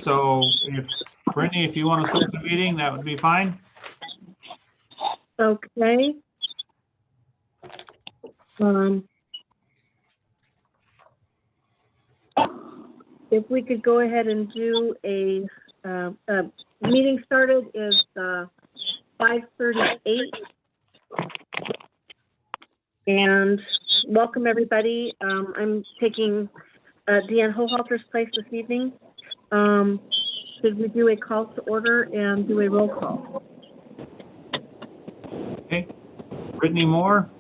So if, Brittany, if you want to start the meeting, that would be fine. Okay. If we could go ahead and do a meeting started is 5:38. And welcome everybody. I'm taking Deanne Hohalter's place this evening. Should we do a call to order and do a roll call? Okay. Brittany Moore.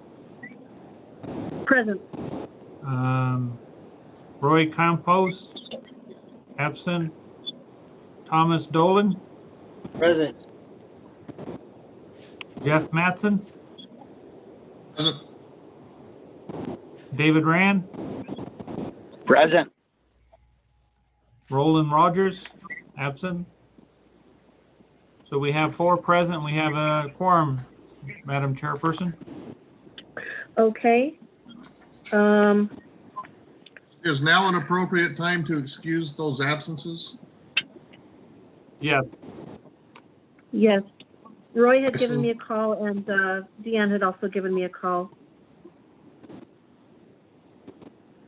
Present. Roy Compost. Absent. Thomas Dolan. Present. Jeff Mattson. Present. David Rand. Present. Roland Rogers. Absent. So we have 4 present. We have a quorum, Madam Chairperson. Okay. Is now an appropriate time to excuse those absences? Yes. Yes. Roy had given me a call, and Deanne had also given me a call.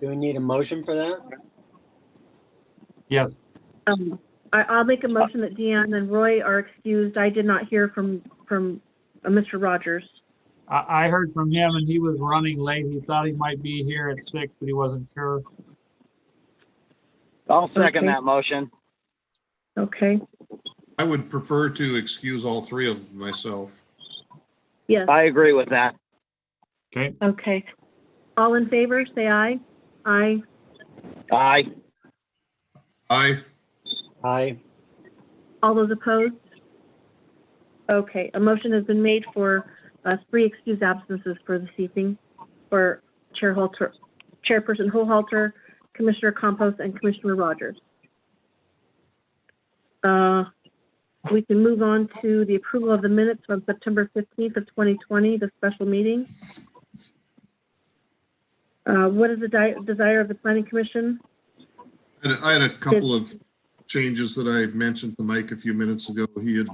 Do we need a motion for that? Yes. I'll make a motion that Deanne and Roy are excused. I did not hear from Mr. Rogers. I heard from him and he was running late. He thought he might be here at 6, but he wasn't sure. I'll second Okay. that motion. Okay. I would prefer to excuse all 3 of myself. Yes. I agree with that. Okay. Okay. All in favor, say aye. Aye. Aye. Aye. Aye. All those opposed? Okay. A motion has been made for 3 excused absences for this evening for Chairperson Hohalter, Commissioner Compost, and Commissioner Rogers. We can move on to the approval of the minutes from September 15th of 2020, the special meeting. What is the desire of the Planning Commission? I had a couple of changes that I mentioned to Mike a few minutes ago. He had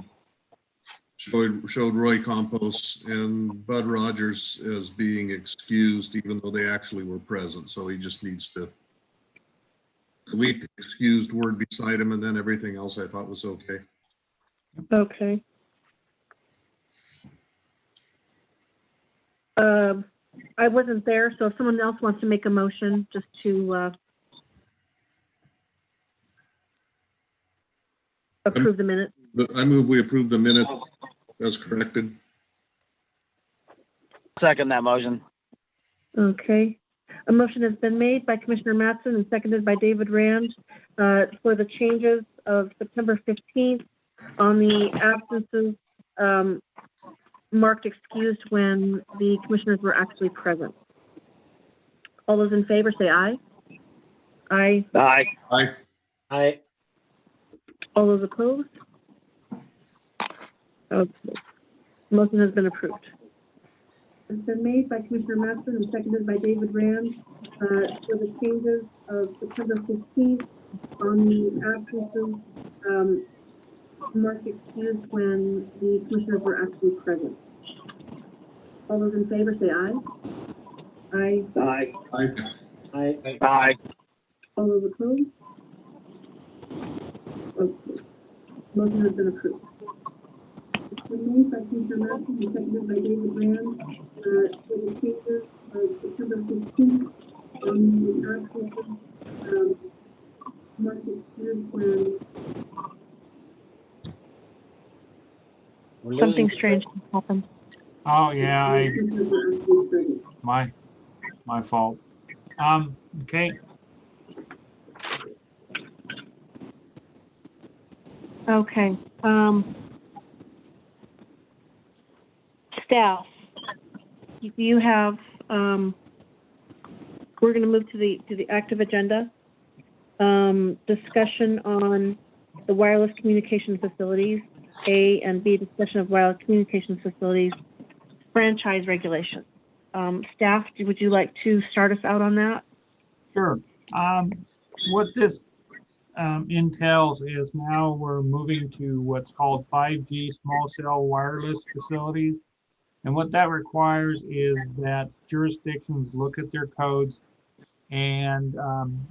showed Roy Compost and Bud Rogers as being excused, even though they actually were present. So he just needs to delete the excused word beside him, and then everything else I thought was okay. Okay. I wasn't there, so if someone else wants to make a motion just to approve the minutes. I move we approve the minute as corrected. Second that motion. Okay. A motion has been made by Commissioner Mattson and seconded by David Rand for the changes of September 15th on the absences marked excused when the commissioners were actually present. All those in favor say aye. Aye. Aye. Aye. Aye. All those opposed? Okay. Motion has been approved. It's been made by Commissioner Mattson and seconded by David Rand for the changes of September 15th on the absences marked excused when the commissioners were actually present. All those in favor say aye. Aye. Aye. Aye. Aye. Aye. All those opposed? Okay. Motion has been approved. It's been made by Commissioner Mattson and seconded by David Rand for the changes of September 15th on the absences marked excused when something strange happened. Oh yeah, my fault. Okay. Okay. Staff, you have. We're going to move to the active agenda. Discussion on the wireless communication facilities. A and B, discussion of wireless communications facilities franchise regulations. Staff, would you like to start us out on that? Sure. What this entails is now we're moving to what's called 5G small cell wireless facilities. And what that requires is that jurisdictions look at their codes, and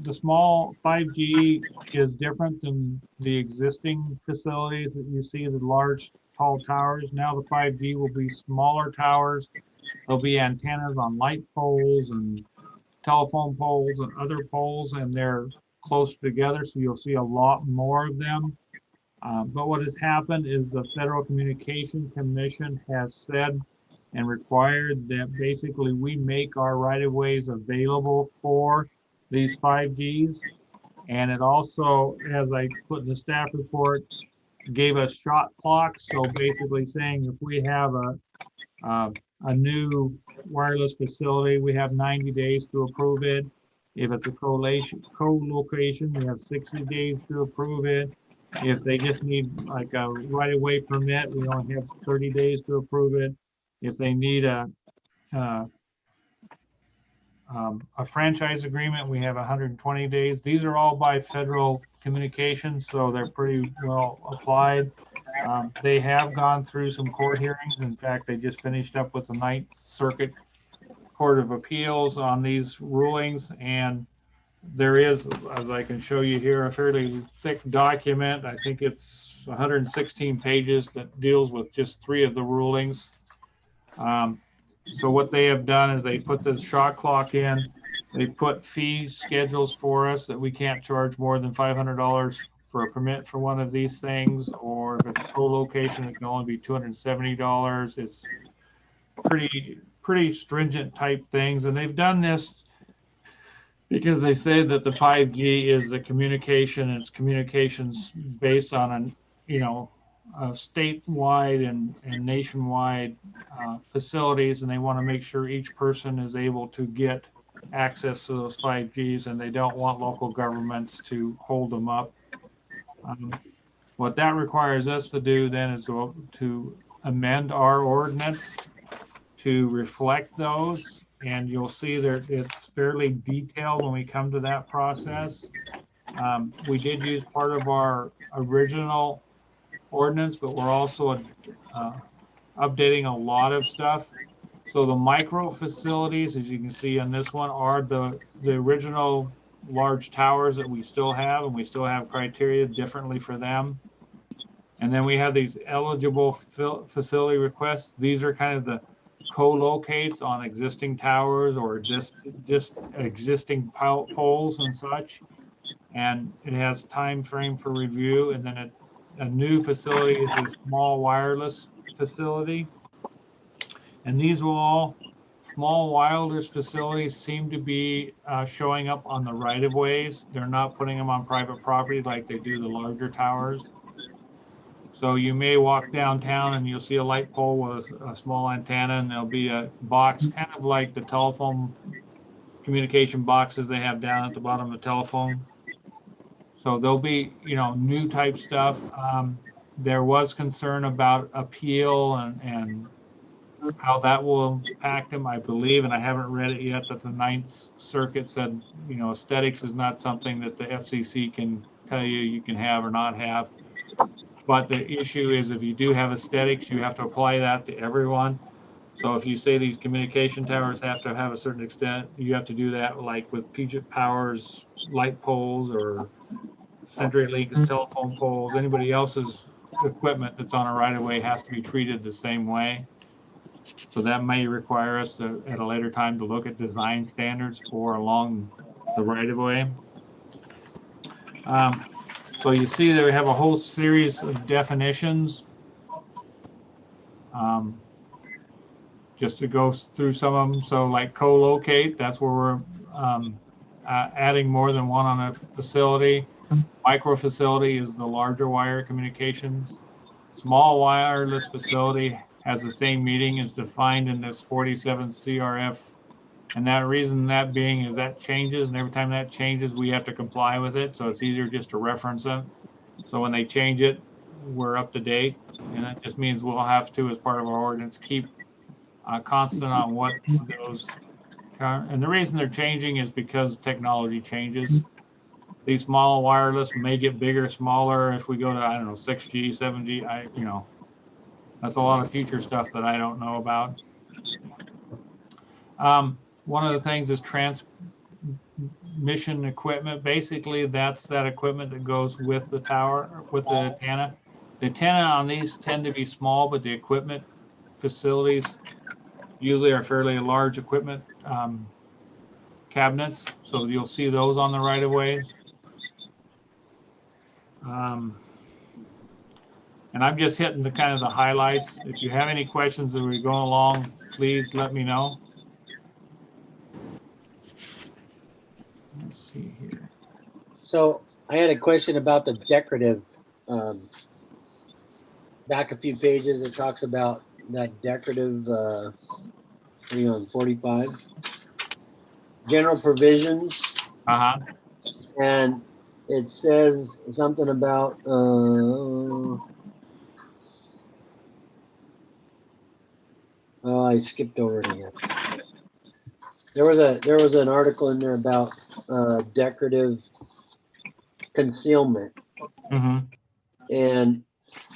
the small 5G is different than the existing facilities that you see, the large tall towers. Now the 5G will be smaller towers. There'll be antennas on light poles and telephone poles and other poles, and they're close together, so you'll see a lot more of them. But what has happened is the Federal Communication Commission has said and required that basically we make our right-of-ways available for these 5Gs. And it also, as I put in the staff report, gave us shot clocks. So basically saying if we have a new wireless facility, we have 90 days to approve it. If it's a co-location, we have 60 days to approve it. If they just need like a right-of-way permit, we only have 30 days to approve it. If they need a franchise agreement, we have 120 days. These are all by federal communications, so they're pretty well applied. They have gone through some court hearings. In fact, they just finished up with the Ninth Circuit Court of Appeals on these rulings, and there is, as I can show you here, a fairly thick document. I think it's 116 pages that deals with just 3 of the rulings. So what they have done is they put this shot clock in. They put fee schedules for us that we can't charge more than $500 for a permit for one of these things, or if it's a co-location, it can only be $270. It's pretty stringent type things, and they've done this because they say that the 5G is the communication, and it's communications based on statewide and nationwide facilities, and they want to make sure each person is able to get access to those 5Gs, and they don't want local governments to hold them up. What that requires us to do then is to amend our ordinance to reflect those, and you'll see that it's fairly detailed when we come to that process. We did use part of our original ordinance, but we're also updating a lot of stuff. So the micro facilities, as you can see on this one, are the original large towers that we still have, and we still have criteria differently for them. And then we have these eligible facility requests. These are kind of the co-locates on existing towers or just existing poles and such. And it has time frame for review. And then a new facility is a small wireless facility. And these small wireless facilities seem to be showing up on the right-of-ways. They're not putting them on private property like they do the larger towers. So you may walk downtown and you'll see a light pole with a small antenna, and there'll be a box kind of like the telephone communication boxes they have down at the bottom of the telephone. So there'll be, new type stuff. There was concern about appeal and how that will impact them, I believe, and I haven't read it yet, that the Ninth Circuit said, aesthetics is not something that the FCC can tell you can have or not have. But the issue is if you do have aesthetics, you have to apply that to everyone. So if you say these communication towers have to have a certain extent, you have to do that like with Puget Power's light poles or CenturyLink's telephone poles. Anybody else's equipment that's on a right-of-way has to be treated the same way. So that may require us to, at a later time, to look at design standards for along the right-of-way. So you see that we have a whole series of definitions. Just to go through some of them. So like co-locate, that's where we're adding more than one on a facility. Micro facility is the larger wire communications. Small wireless facility has the same meaning as defined in this 47 CRF. And that reason that being is that changes, and every time that changes, we have to comply with it. So it's easier just to reference them. So when they change it, we're up to date. And that just means we'll have to, as part of our ordinance, keep constant on what those, and the reason they're changing is because technology changes. These small wireless may get bigger, smaller if we go to, I don't know, 6G, 7G. That's a lot of future stuff that I don't know about. One of the things is transmission equipment. Basically, that's that equipment that goes with the tower, with the antenna. The antenna on these tend to be small, but the equipment facilities usually are fairly large equipment cabinets. So you'll see those on the right of ways. And I'm just hitting the kind of the highlights. If you have any questions as we're going along, please let me know. Let's see here. So I had a question about the decorative. Back a few pages, it talks about that decorative, what are you on, 45? General provisions, Uh-huh. and it says something about, I skipped over it again. There was an article in there about decorative concealment. Mm-hmm. And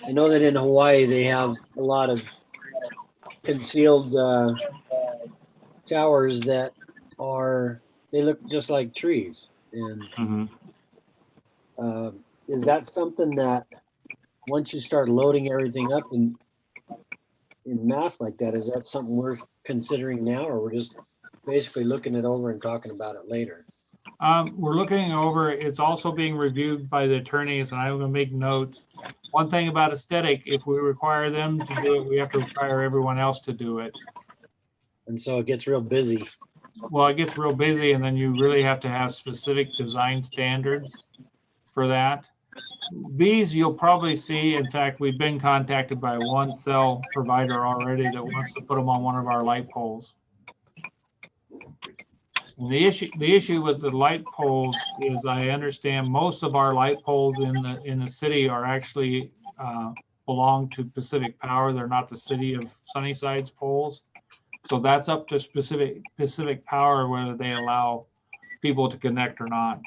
I know that in Hawaii they have a lot of concealed towers that they look just like trees. And Mm-hmm. Is that something that once you start loading everything up in mass like that, is that something we're considering now, or we're just basically looking it over and talking about it later? We're looking over, it's also being reviewed by the attorneys, and I'm going to make notes. One thing about aesthetic, if we require them to do it, we have to require everyone else to do it. And so it gets real busy. Well, it gets real busy, and then you really have to have specific design standards for that. These you'll probably see. In fact, we've been contacted by one cell provider already that wants to put them on one of our light poles. And the issue with the light poles is, I understand most of our light poles in the city are actually belong to Pacific Power. They're not the city of Sunnyside's poles. So that's up to Pacific Power whether they allow people to connect or not.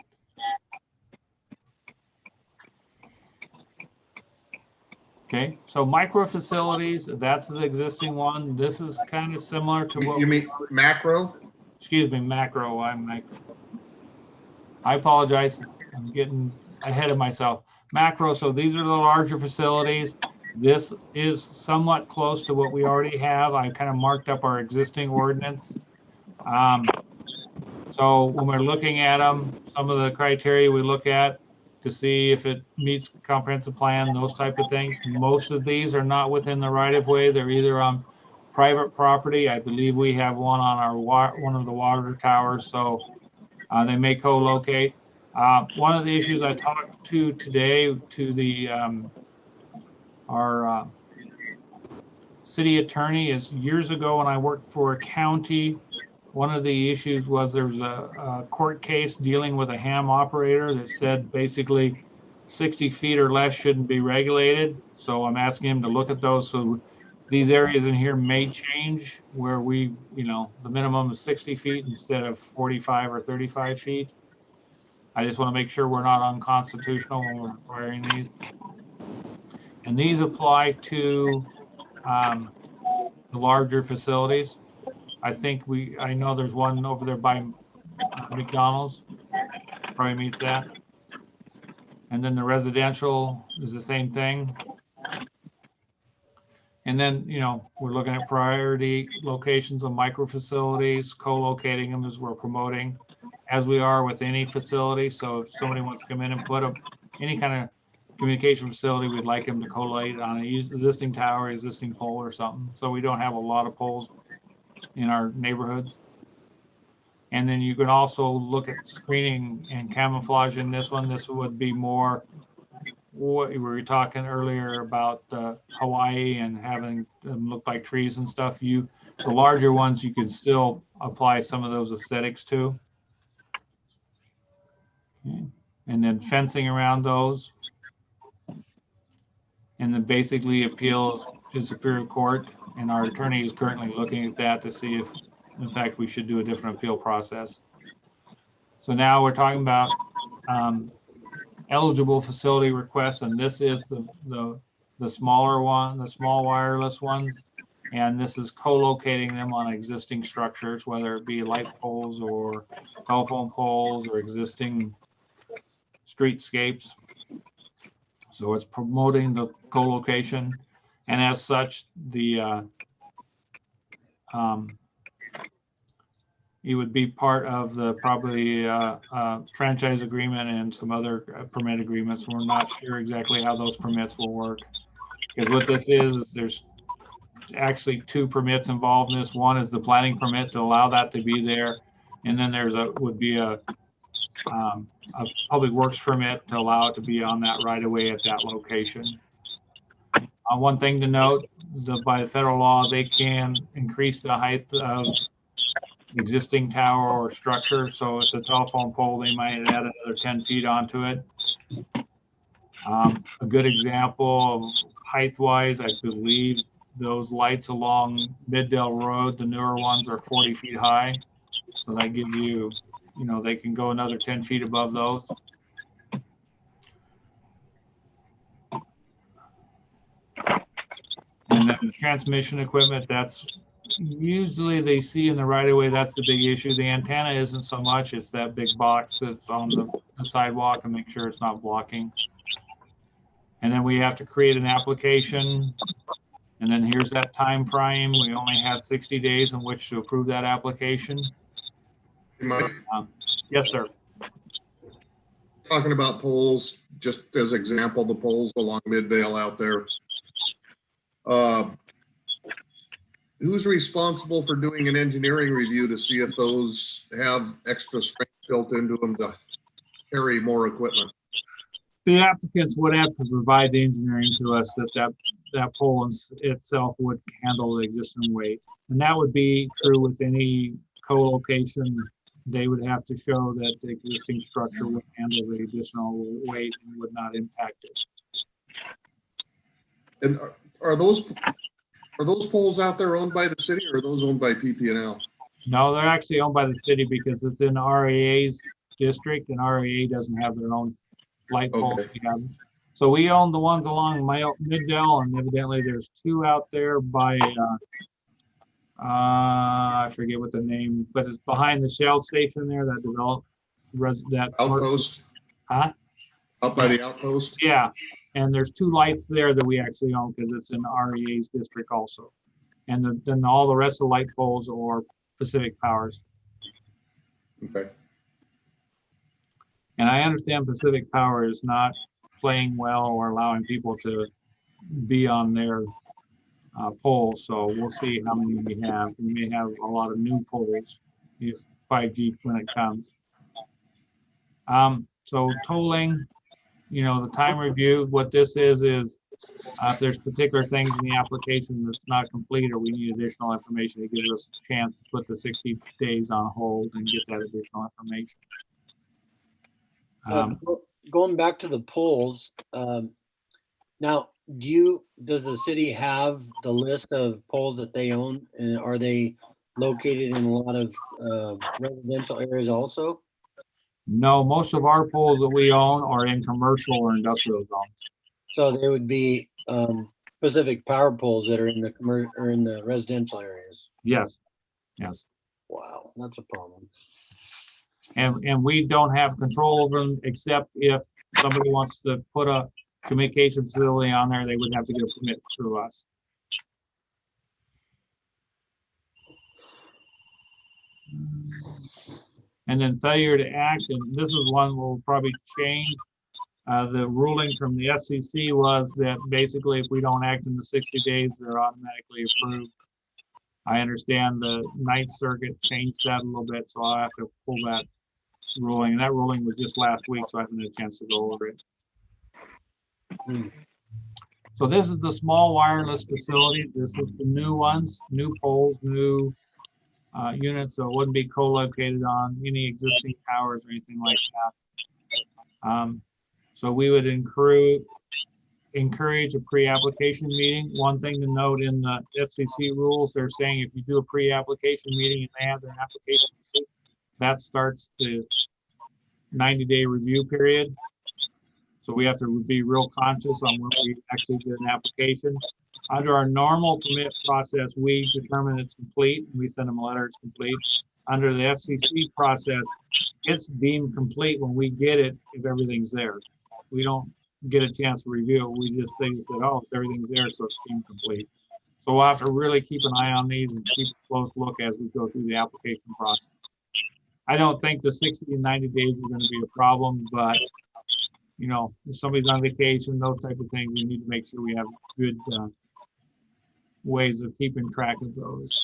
Okay, so micro facilities, that's the existing one. This is kind of similar to what You mean macro? Excuse me, macro. I apologize. I'm getting ahead of myself. Macro, so these are the larger facilities. This is somewhat close to what we already have. I kind of marked up our existing ordinance. So when we're looking at them, some of the criteria we look at to see if it meets comprehensive plan, those type of things. Most of these are not within the right of way. They're either on private property. I believe we have one on our one of the water towers, so they may co-locate. One of the issues I talked to today to the our city attorney is, years ago when I worked for a county, one of the issues was there was a court case dealing with a ham operator that said basically 60 feet or less shouldn't be regulated. So I'm asking him to look at those. So these areas in here may change where we, the minimum is 60 feet instead of 45 or 35 feet. I just want to make sure we're not unconstitutional when we're requiring these. And these apply to the larger facilities. I know there's one over there by McDonald's, probably meets that. And then the residential is the same thing. And then, we're looking at priority locations of micro facilities, co-locating them as we're promoting, as we are with any facility. So if somebody wants to come in and put up any kind of communication facility, we'd like them to co-locate on an existing tower, existing pole or something. So we don't have a lot of poles in our neighborhoods. And then you can also look at screening and camouflage in this one. This would be more what we were talking earlier about Hawaii and having them look like trees and stuff. The larger ones you can still apply some of those aesthetics to. Okay. And then fencing around those. And then basically appeal to Superior Court. And our attorney is currently looking at that to see if, in fact, we should do a different appeal process. So now we're talking about eligible facility requests, and this is the smaller one, the small wireless ones. And this is co-locating them on existing structures, whether it be light poles or telephone poles or existing streetscapes. So it's promoting the co-location, and as such, it would be part of the probably franchise agreement and some other permit agreements. We're not sure exactly how those permits will work, because what this is there's actually two permits involved in this. One is the planning permit to allow that to be there, and then would be a public works permit to allow it to be on that right of way at that location. One thing to note, by the federal law, they can increase the height of existing tower or structure. So if it's a telephone pole, they might add another 10 feet onto it. A good example of height-wise, I believe those lights along Middale Road, the newer ones, are 40 feet high. So that gives you, they can go another 10 feet above those. And then the transmission equipment, that's usually they see in the right of way, that's the big issue. The antenna isn't so much, it's that big box that's on the sidewalk, and make sure it's not blocking. And then we have to create an application. And then here's that time frame. We only have 60 days in which to approve that application. Yes, sir. Talking about poles, just as example, the poles along Midvale out there. Who's responsible for doing an engineering review to see if those have extra strength built into them to carry more equipment? The applicants would have to provide the engineering to us that pole itself would handle the existing weight. And that would be true with any co-location. They would have to show that the existing structure would handle the additional weight and would not impact it. And are those poles out there owned by the city, or are those owned by PP&L? No, they're actually owned by the city because it's in REA's district, and REA doesn't have their own light poles. Okay. So we own the ones along Middale, and evidently there's two out there by I forget what the name, but it's behind the Shell station there that developed that outpost. Huh? Out by the outpost. Yeah, and there's two lights there that we actually own because it's in REA's district also, and then all the rest of the light poles are Pacific Powers. Okay. And I understand Pacific Power is not playing well or allowing people to be on their poles. So we'll see how many we have. We may have a lot of new poles if 5G when it comes. So tolling, the time review, what this is if there's particular things in the application that's not complete or we need additional information, it gives us a chance to put the 60 days on hold and get that additional information. Going back to the poles, now does the city have the list of poles that they own, and are they located in a lot of residential areas also? No, most of our poles that we own are in commercial or industrial zones. So they would be Pacific Power poles that are in the residential areas. Yes. Wow, that's a problem. And we don't have control over them, except if somebody wants to put a communication facility on there, they would have to get a permit through us. And then failure to act, and this is one we'll probably change. The ruling from the FCC was that basically if we don't act in the 60 days, they're automatically approved. I understand the Ninth Circuit changed that a little bit, so I'll have to pull that ruling. And that ruling was just last week, so I haven't had a chance to go over it. So this is the small wireless facility. This is the new ones, new poles, new units, so it wouldn't be co-located on any existing towers or anything like that. So we would encourage a pre-application meeting. One thing to note in the FCC rules, they're saying if you do a pre-application meeting and they have their application, that starts the 90-day review period. So we have to be real conscious on when we actually get an application. Under our normal permit process, we determine it's complete. We send them a letter, it's complete. Under the FCC process, it's deemed complete when we get it if everything's there. We don't get a chance to review it. We just think that, oh, everything's there, so it's deemed complete. So we'll have to really keep an eye on these and keep a close look as we go through the application process. I don't think the 60 and 90 days are going to be a problem, but you know, if somebody's on vacation, those type of things, we need to make sure we have good ways of keeping track of those.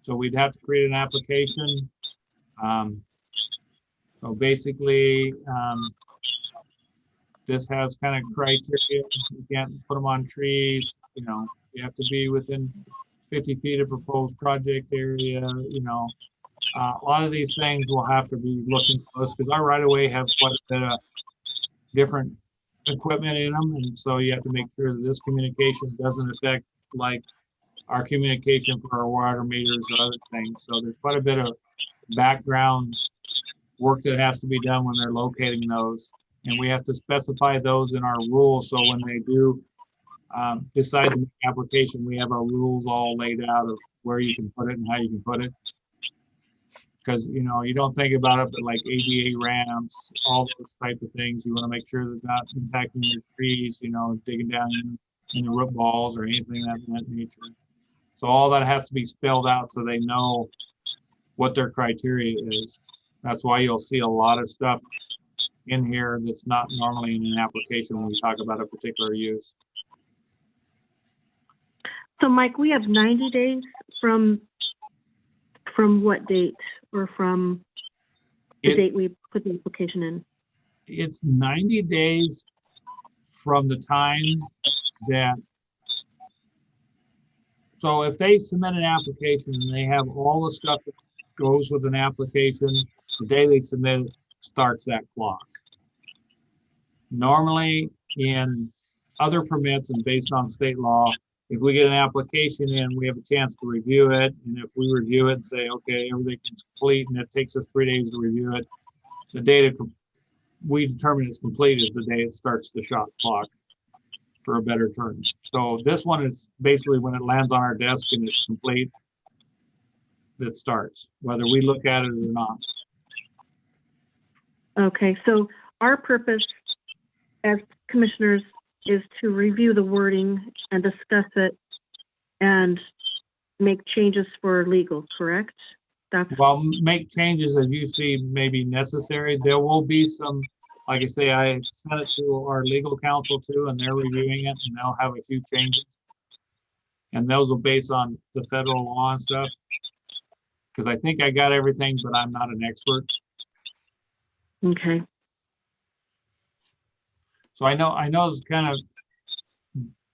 So we'd have to create an application. So basically, this has kind of criteria. You can't put them on trees. You know, you have to be within 50 feet of proposed project area. You know, a lot of these things will have to be looking close because our right of way have quite a bit of different equipment in them, and so you have to make sure that this communication doesn't affect like our communication for our water meters or other things. So there's quite a bit of background work that has to be done when they're locating those, and we have to specify those in our rules. So when they do decide to make application, we have our rules all laid out of where you can put it and how you can put it. Because, you know, you don't think about it, but like ADA ramps, all those type of things, you want to make sure that not impacting your trees, you know, digging down in the root balls or anything of that nature. So all that has to be spelled out so they know what their criteria is. That's why you'll see a lot of stuff in here that's not normally in an application when we talk about a particular use. So Mike, we have 90 days from what date, or from the date we put the application in? It's 90 days from the time that, so if they submit an application and they have all the stuff that goes with an application, the day they submit it starts that clock. Normally in other permits and based on state law, if we get an application in, we have a chance to review it. And if we review it and say, okay, everything's complete, and it takes us 3 days to review it, the date we determine it's complete is the day it starts the shot clock, for a better term. So this one is basically when it lands on our desk and it's complete, that starts, whether we look at it or not. Okay, so our purpose as commissioners is to review the wording and discuss it and make changes for legal, correct? Well, make changes as you see may be necessary. There will be some, like I say, I sent it to our legal counsel too, and they're reviewing it, and they'll have a few changes. And those will base on the federal law and stuff. Because I think I got everything, but I'm not an expert. Okay. So I know it's kind of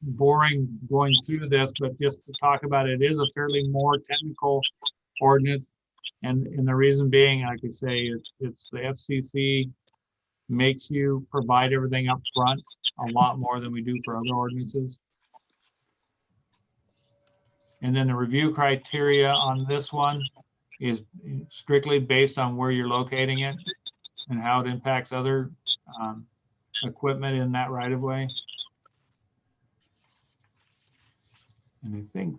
boring going through this, but just to talk about it, it is a fairly more technical ordinance. And the reason being, like I say, it's the FCC makes you provide everything up front a lot more than we do for other ordinances. And then the review criteria on this one is strictly based on where you're locating it and how it impacts other equipment in that right of way. And I think,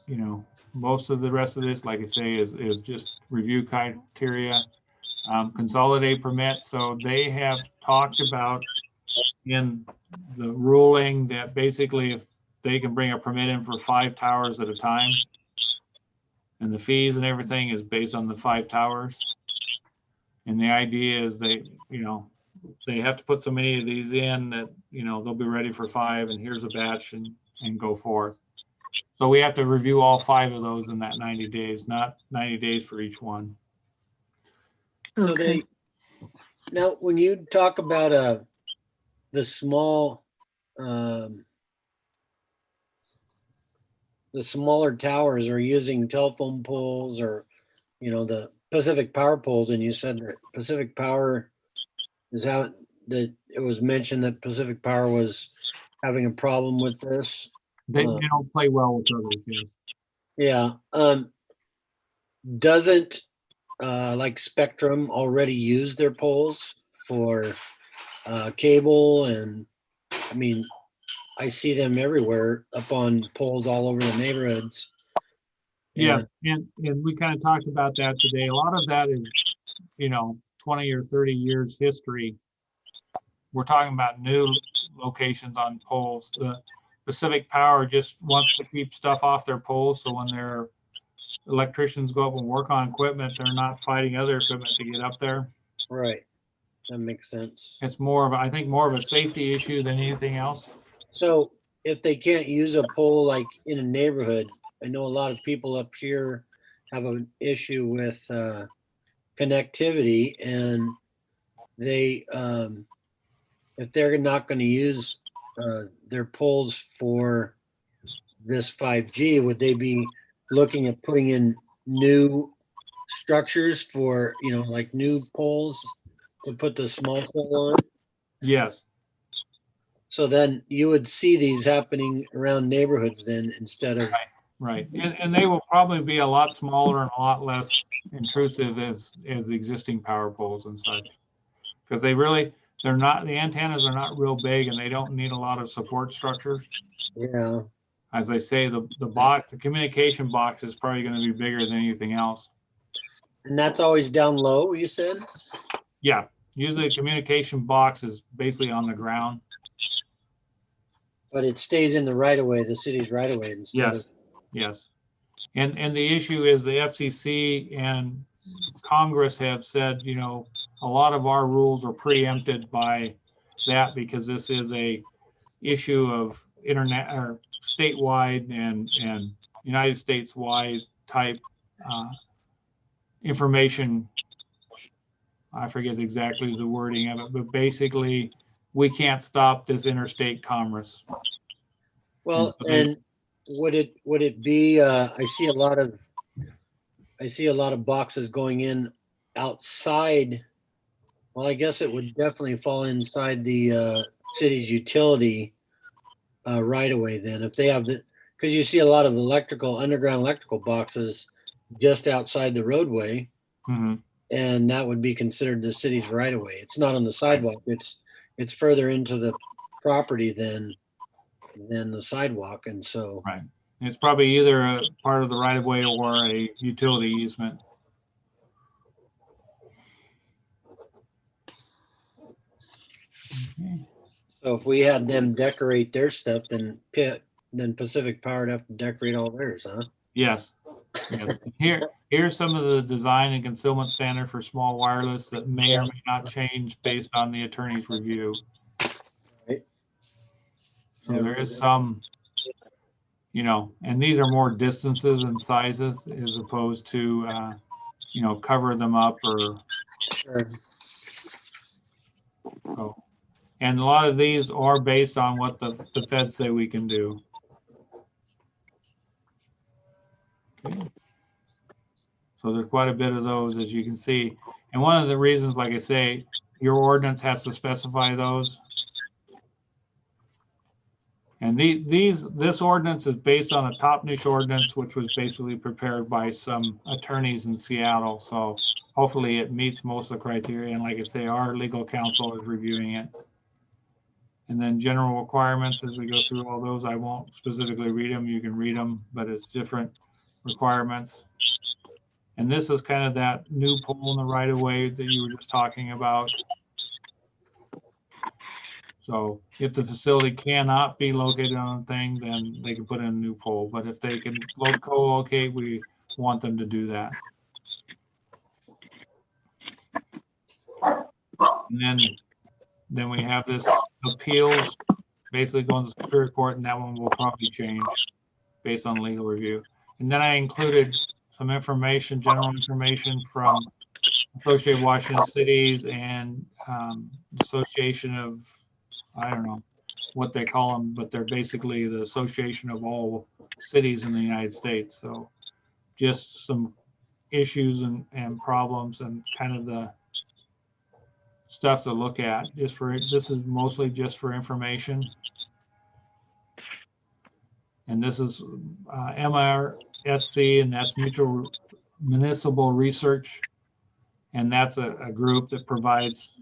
you know, most of the rest of this, like I say, is just review criteria, consolidate permit. So they have talked about in the ruling that basically if they can bring a permit in for 5 towers at a time, and the fees and everything is based on the 5 towers. And the idea is they, you know, they have to put so many of these in that, you know, they'll be ready for 5 and here's a batch and go forth. So we have to review all 5 of those in that 90 days, not 90 days for each one. So they, now when you talk about the small, the smaller towers are using telephone poles or, you know, the Pacific Power poles, and you said that Pacific Power is out, that it was mentioned that Pacific Power was having a problem with this. They don't play well with others, yes. Yeah. Doesn't like Spectrum already use their poles for cable, and I mean, I see them everywhere up on poles all over the neighborhoods. Yeah, And and we kind of talked about that today. A lot of that is, 20 or 30 years history. We're talking about new locations on poles. The Pacific Power just wants to keep stuff off their poles, so when their electricians go up and work on equipment, they're not fighting other equipment to get up there. right, that makes sense. It's more of, I think, more of a safety issue than anything else. So if they can't use a pole like in a neighborhood, I know a lot of people up here have an issue with connectivity, and they if they're not going to use their poles for this 5G, would they be looking at putting in new structures for, like new poles to put the small cell on? Yes, So then you would see these happening around neighborhoods then, instead of, right. And they will probably be a lot smaller and a lot less intrusive as the existing power poles and such. Because they're not, the antennas are not real big and they don't need a lot of support structures. yeah. As I say, the communication box is probably going to be bigger than anything else. And that's always down low, you said? Yeah, usually a communication box is basically on the ground. But it stays in the right of way, the city's right of way instead Yes, of, yes. And the issue is the FCC and Congress have said, a lot of our rules are preempted by that because this is a issue of internet or statewide and United States wide type information. I forget exactly the wording of it, but basically we can't stop this interstate commerce. well, and would it be, I see a lot of boxes going in outside. Well, I guess it would definitely fall inside the city's utility right away then, if they have because you see a lot of underground electrical boxes just outside the roadway, Mhm. and that would be considered the city's right of way. It's not on the sidewalk. It's further into the property than the sidewalk, and so. Right. It's probably either a part of the right of way or a utility easement. Okay. So if we had them decorate their stuff, then Pacific Power would have to decorate all theirs, huh? Yes. Yes. Here's some of the design and concealment standard for small wireless that may or may not change based on the attorney's review. Right. So there is some, and these are more distances and sizes as opposed to, cover them up or. Sure. So, and a lot of these are based on what the feds say we can do. Okay. So there's quite a bit of those, as you can see. And one of the reasons, like I say, your ordinance has to specify those. And this ordinance is based on a top niche ordinance, which was basically prepared by some attorneys in Seattle. So hopefully it meets most of the criteria. And like I say, our legal counsel is reviewing it. And then general requirements, as we go through all those, I won't specifically read them. You can read them, but it's different requirements. And this is kind of that new pole in the right of way that you were just talking about. So if the facility cannot be located on a thing, then they can put in a new pole. But if they can co-locate, we want them to do that. And then we have this appeals, basically going to Superior Court, and that one will probably change based on legal review. And then I included some information, general information from Associated Washington Cities and Association of, I don't know what they call them, but they're basically the association of all cities in the United States. So just some issues and problems and kind of the stuff to look at. This is mostly just for information. And this is MRSC, and that's Municipal Research. And that's a group that provides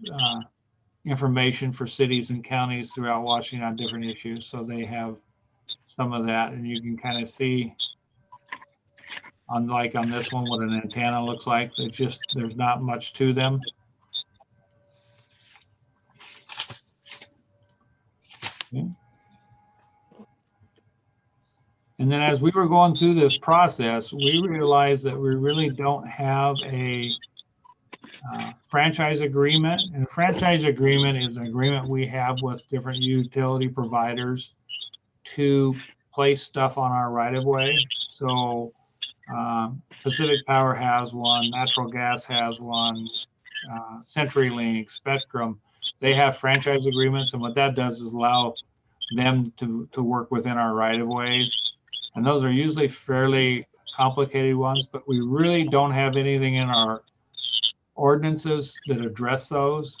information for cities and counties throughout Washington on different issues. So they have some of that, and you can kind of see on this one what an antenna looks like. It's just, there's not much to them. Okay. And then as we were going through this process, we realized that we really don't have a franchise agreement. And a franchise agreement is an agreement we have with different utility providers to place stuff on our right of way. So Pacific Power has one, natural gas has one, CenturyLink, Spectrum. They have franchise agreements, and what that does is allow them to work within our right of ways. And those are usually fairly complicated ones, but we really don't have anything in our ordinances that address those.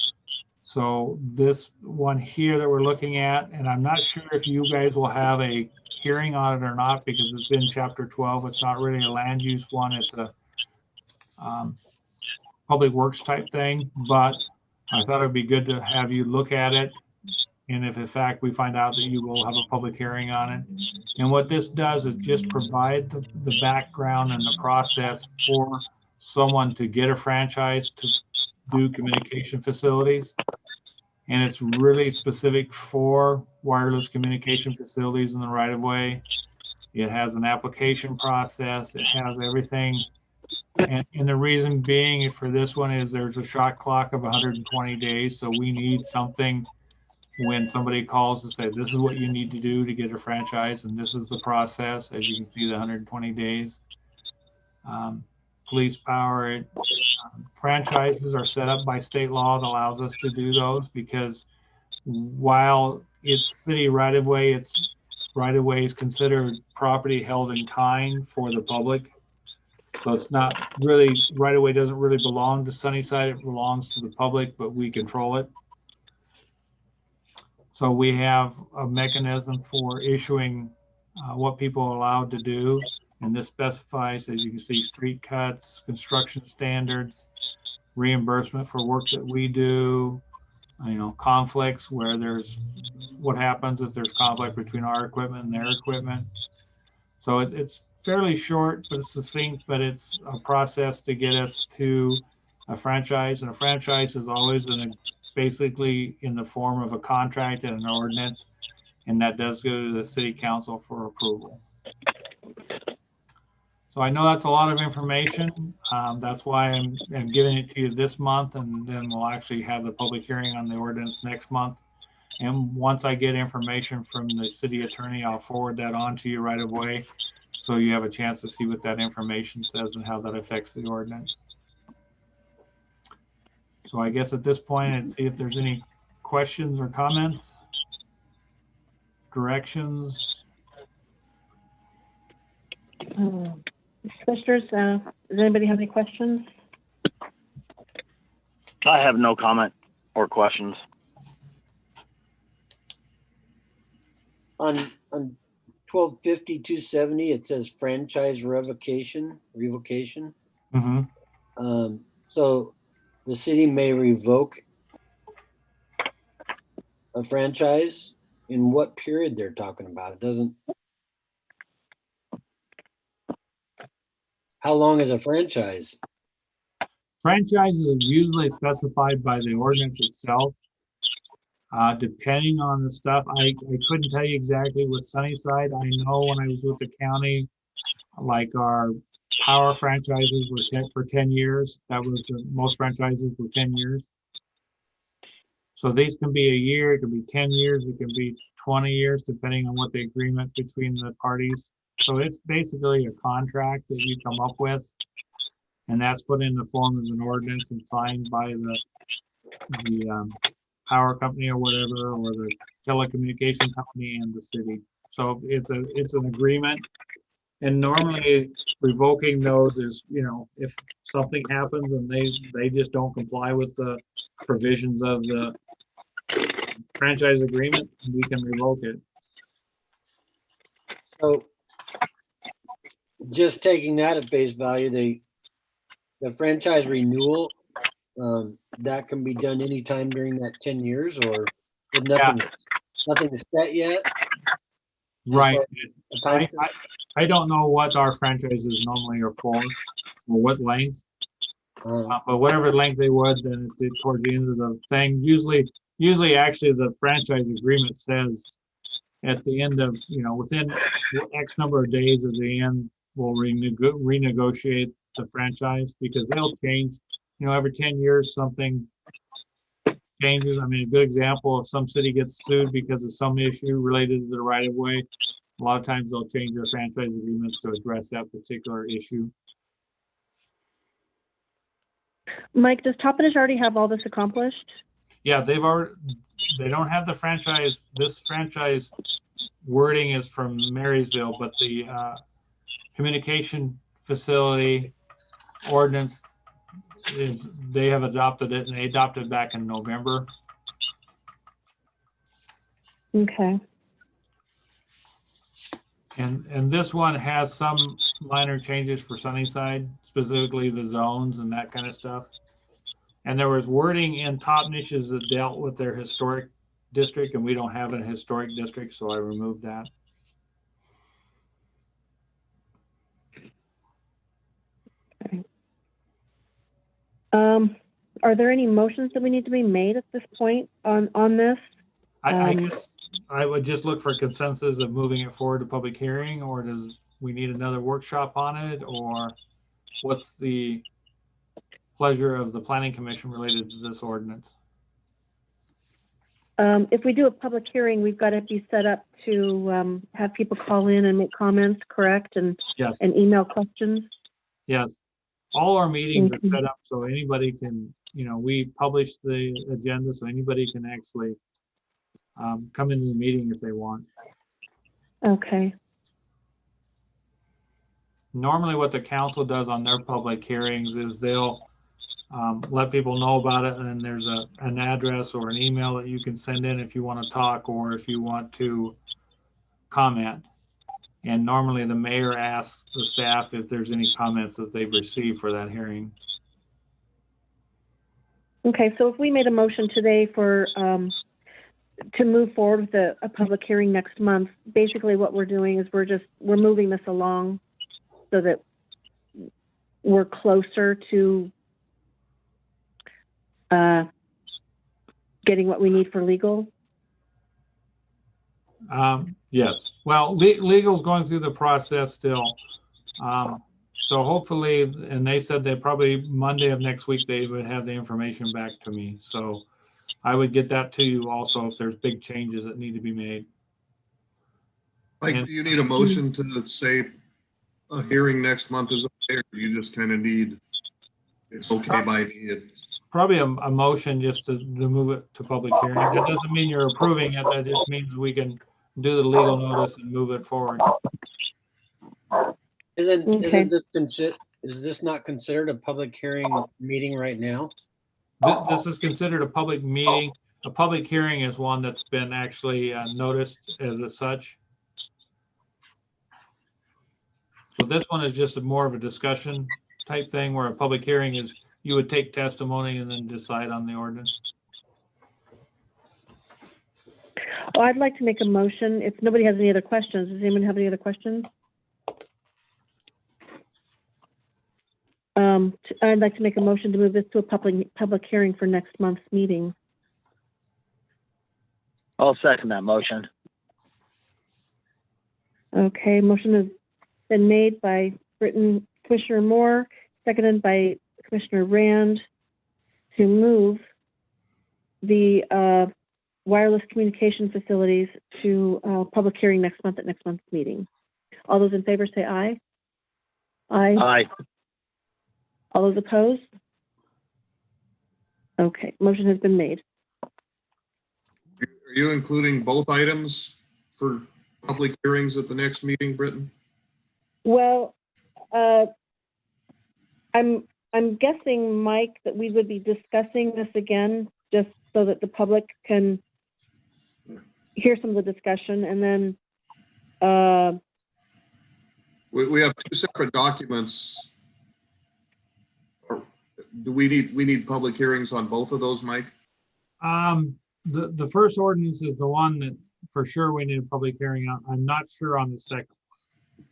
So this one here that we're looking at, and I'm not sure if you guys will have a hearing on it or not, because it's in chapter 12. It's not really a land use one. It's a public works type thing, but I thought it'd be good to have you look at it. And if in fact we find out that you will have a public hearing on it. And what this does is just provide the background and the process for someone to get a franchise to do communication facilities. And it's really specific for wireless communication facilities in the right of way. It has an application process. It has everything. And the reason being for this one is there's a shot clock of 120 days. So we need something when somebody calls to say, this is what you need to do to get a franchise, and this is the process. As you can see, the 120 days. Police power, franchises are set up by state law that allows us to do those, because while it's city right of way, it's right of way is considered property held in kind for the public. So it's not really, right of way doesn't really belong to Sunnyside, it belongs to the public, but we control it. So we have a mechanism for issuing what people are allowed to do. And this specifies, as you can see, street cuts, construction standards, reimbursement for work that we do, conflicts where there's, what happens if there's conflict between our equipment and their equipment. So it's fairly short, but it's succinct, but it's a process to get us to a franchise. And a franchise is always basically in the form of a contract and an ordinance, and that does go to the city council for approval. So I know that's a lot of information. That's why I'm giving it to you this month, and then we'll actually have the public hearing on the ordinance next month. And once I get information from the city attorney, I'll forward that on to you right away, so you have a chance to see what that information says and how that affects the ordinance. So I guess at this point, I'd see if there's any questions or comments, directions. Commissioners, does anybody have any questions? I have no comment or questions. On 1250-270, it says franchise revocation. Mm-hmm. So the city may revoke a franchise. In what period they're talking about? It doesn't. How long is a franchise? Franchises are usually specified by the ordinance itself. Depending on the stuff, I couldn't tell you exactly with Sunnyside. I know when I was with the county, like our power franchises were for 10 years. That was most franchises were 10 years. So these can be a year, it can be 10 years, it can be 20 years, depending on what the agreement between the parties. So it's basically a contract that you come up with, and that's put in the form of an ordinance and signed by the power company or whatever, or the telecommunication company and the city. So it's an agreement. And normally revoking those is, if something happens and they just don't comply with the provisions of the franchise agreement, we can revoke it. So just taking that at face value, the franchise renewal that can be done anytime during that 10 years, or is nothing's set yet? Right. A time? I don't know what our franchises normally are for, or what length, but whatever length they would, then towards the end of the thing, usually actually the franchise agreement says at the end of, within X number of days of the end, we'll renegotiate the franchise, because they'll change, every 10 years, something changes. I mean, a good example, if some city gets sued because of some issue related to the right of way, a lot of times they'll change their franchise agreements to address that particular issue. Mike, does Toppenish already have all this accomplished? Yeah, they don't have the franchise. This franchise wording is from Marysville, but the communication facility ordinance they have adopted it, and they adopted it back in November. Okay. And this one has some minor changes for Sunnyside, specifically the zones and that kind of stuff. And there was wording in Topnish's that dealt with their historic district, and we don't have a historic district, so I removed that. Okay. Are there any motions that we need to be made at this point on this? I guess I would just look for consensus of moving it forward to public hearing, or does we need another workshop on it, or what's the pleasure of the planning commission related to this ordinance? If we do a public hearing, we've got to be set up to have people call in and make comments, correct? And Yes. And email questions. Yes. All our meetings are set up so anybody can, we publish the agenda so anybody can actually come into the meeting if they want. Okay. Normally what the council does on their public hearings is they'll let people know about it, and then there's an address or an email that you can send in if you want to talk or if you want to comment. And normally the mayor asks the staff if there's any comments that they've received for that hearing. Okay, so if we made a motion today for to move forward with a public hearing next month, basically what we're doing is we're moving this along so that we're closer to getting what we need for legal. Yes. Well, legal's going through the process still. So hopefully, and they said that probably Monday of next week, they would have the information back to me. So I would get that to you also if there's big changes that need to be made. Mike, do you need a motion to say a hearing next month is okay, or do you just kind of need, it's okay by me? Probably a motion just to move it to public hearing. That doesn't mean you're approving it. That just means we can do the legal notice and move it forward. Is this not considered a public hearing meeting right now? This is considered a public meeting. A public hearing is one that's been actually noticed as such. So this one is just more of a discussion type thing, where a public hearing is you would take testimony and then decide on the ordinance. Well, I'd like to make a motion. If nobody has any other questions, does anyone have any other questions? I'd like to make a motion to move this to a public hearing for next month's meeting. I'll second that motion. Okay, motion has been made by Commissioner Moore, seconded by Commissioner Rand to move the wireless communication facilities to public hearing next month at next month's meeting. All those in favor say aye. Aye. Aye. All those opposed? Okay, motion has been made. Are you including both items for public hearings at the next meeting, Britton? Well, I'm guessing, Mike, that we would be discussing this again just so that the public can hear some of the discussion, and then We have two separate documents. do we need public hearings on both of those, Mike? The first ordinance is the one that for sure we need a public hearing on. I'm not sure on the second.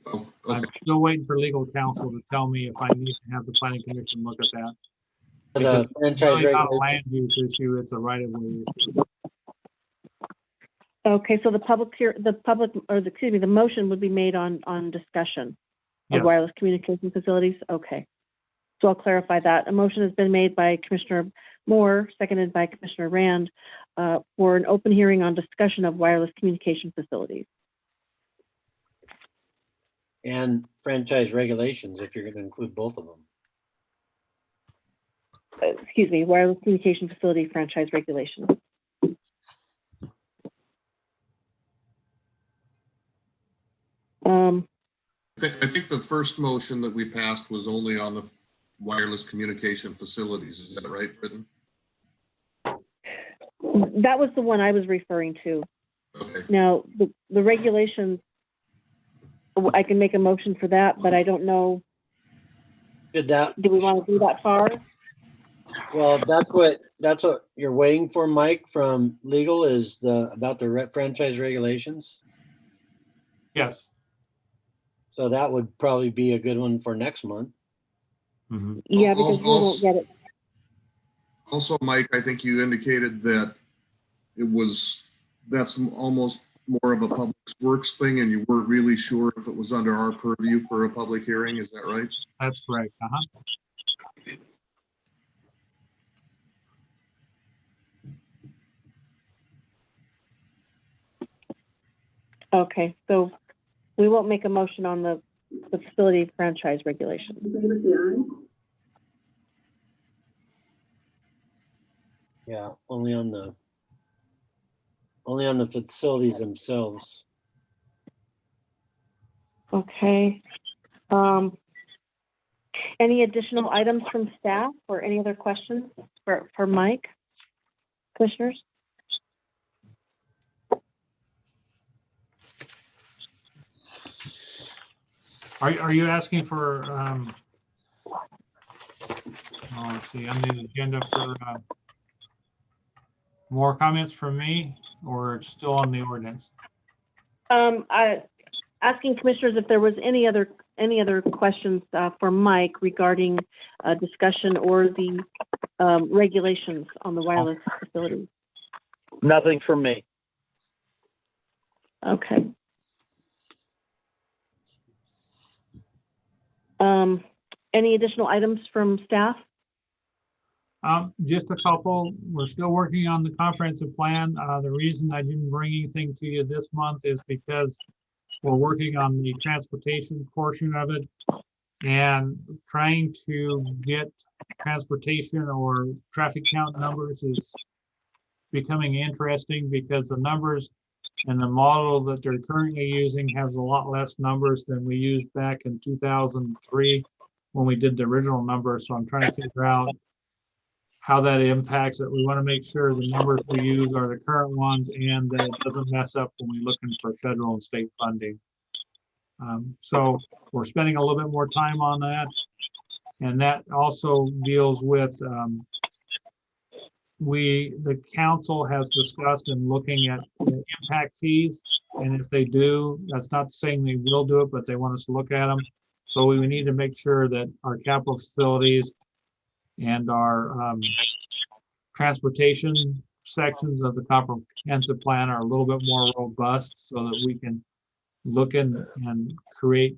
Oh, I'm okay. still waiting for legal counsel to tell me if I need to have the planning commission look at that. The Because it's franchise really not a regulation, land use issue, it's a right of way issue. Okay, so the motion would be made on discussion of Yes. wireless communication facilities? Okay. So I'll clarify that. A motion has been made by Commissioner Moore, seconded by Commissioner Rand, for an open hearing on discussion of wireless communication facilities. and franchise regulations, if you're going to include both of them. Excuse me, wireless communication facility franchise regulations. I think the first motion that we passed was only on the wireless communication facilities. Is that right, Britton? That was the one I was referring to. Okay. Now, the regulations, I can make a motion for that, but I don't know, Did that, do we want to do that far? well, that's what you're waiting for, Mike, from legal is about the franchise regulations. Yes. So that would probably be a good one for next month. Mhm. Yeah, because we won't get it. Also, Mike, I think you indicated that that's almost more of a public works thing and you weren't really sure if it was under our purview for a public hearing. Is that right? That's correct. Okay, so we won't make a motion on the facility franchise regulation. Yeah, only on the facilities themselves. Okay. Any additional items from staff or any other questions for Mike? Commissioners? Are you asking for, let's see, on the agenda for more comments from me, or it's still on the ordinance? Asking commissioners if there was any other questions for Mike regarding discussion or the regulations on the wireless facilities. Nothing from me. Okay. Any additional items from staff? Just a couple. We're still working on the comprehensive plan. The reason I didn't bring anything to you this month is because we're working on the transportation portion of it and trying to get transportation or traffic count numbers is becoming interesting because the numbers and the model that they're currently using has a lot less numbers than we used back in 2003 when we did the original numbers. So I'm trying to figure out how that impacts it. We want to make sure the numbers we use are the current ones and that it doesn't mess up when we're looking for federal and state funding. So we're spending a little bit more time on that. And that also deals with, the council has discussed and looking at the impact fees. And if they do, that's not saying they will do it, but they want us to look at them. So we need to make sure that our capital facilities and our transportation sections of the comprehensive plan are a little bit more robust so that we can look in and create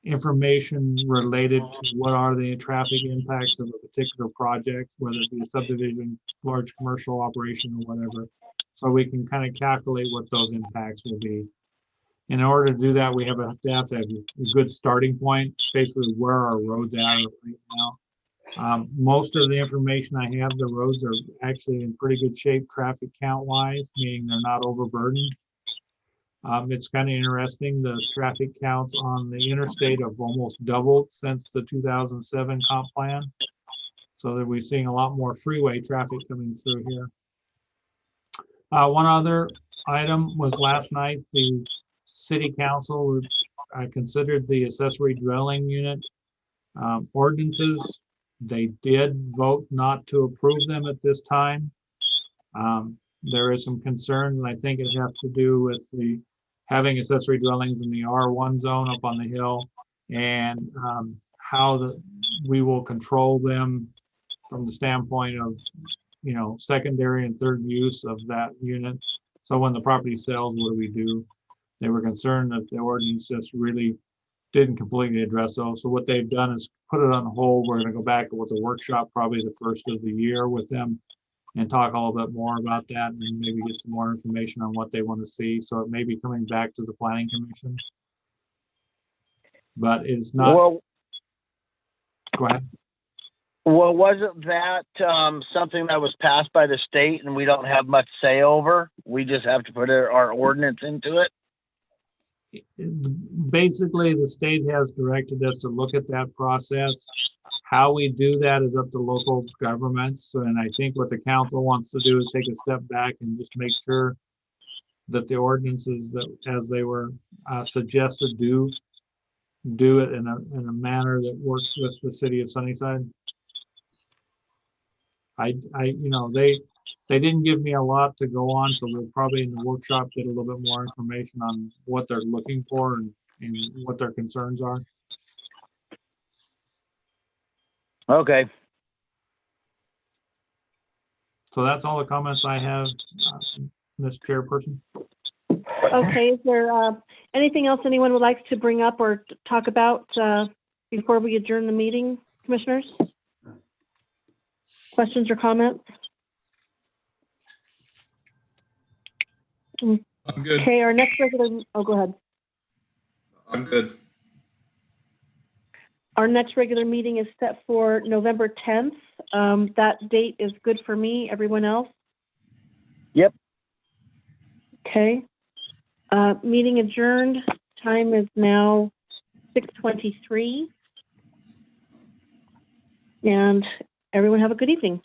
information related to what are the traffic impacts of a particular project, whether it be a subdivision, large commercial operation or whatever. So we can kind of calculate what those impacts will be. In order to do that, we have to have a good starting point, basically where our roads are right now. Most of the information I have, the roads are actually in pretty good shape traffic count wise, meaning they're not overburdened. It's kind of interesting. The traffic counts on the interstate have almost doubled since the 2007 comp plan. So that we're seeing a lot more freeway traffic coming through here. One other item was last night, the city council considered the accessory dwelling unit Ordinances, they did vote not to approve them at this time. There is some concerns, and I think it has to do with the having accessory dwellings in the R1 zone up on the hill, and how we will control them from the standpoint of, secondary and third use of that unit. So when the property sells, what do we do? They were concerned that the ordinance just really didn't completely address those. So what they've done is put it on hold. We're going to go back with the workshop probably the first of the year with them and talk a little bit more about that and maybe get some more information on what they want to see. So it may be coming back to the planning commission. But it's not. Well, go ahead. Well, wasn't that something that was passed by the state and we don't have much say over? We just have to put our ordinance into it? Basically, the state has directed us to look at that process. How we do that is up to local governments. And I think what the council wants to do is take a step back and just make sure that the ordinances that, as they were suggested, do it in a manner that works with the city of Sunnyside. They didn't give me a lot to go on, so we'll probably in the workshop get a little bit more information on what they're looking for and what their concerns are. Okay. So that's all the comments I have, Ms. Chairperson. Okay, is there anything else anyone would like to bring up or talk about before we adjourn the meeting, commissioners? Questions or comments? I'm good. Okay, our next regular, go ahead. I'm good. Our next regular meeting is set for November 10th. That date is good for me. Everyone else? Yep. Okay. Meeting adjourned. Time is now 6:23. And everyone have a good evening.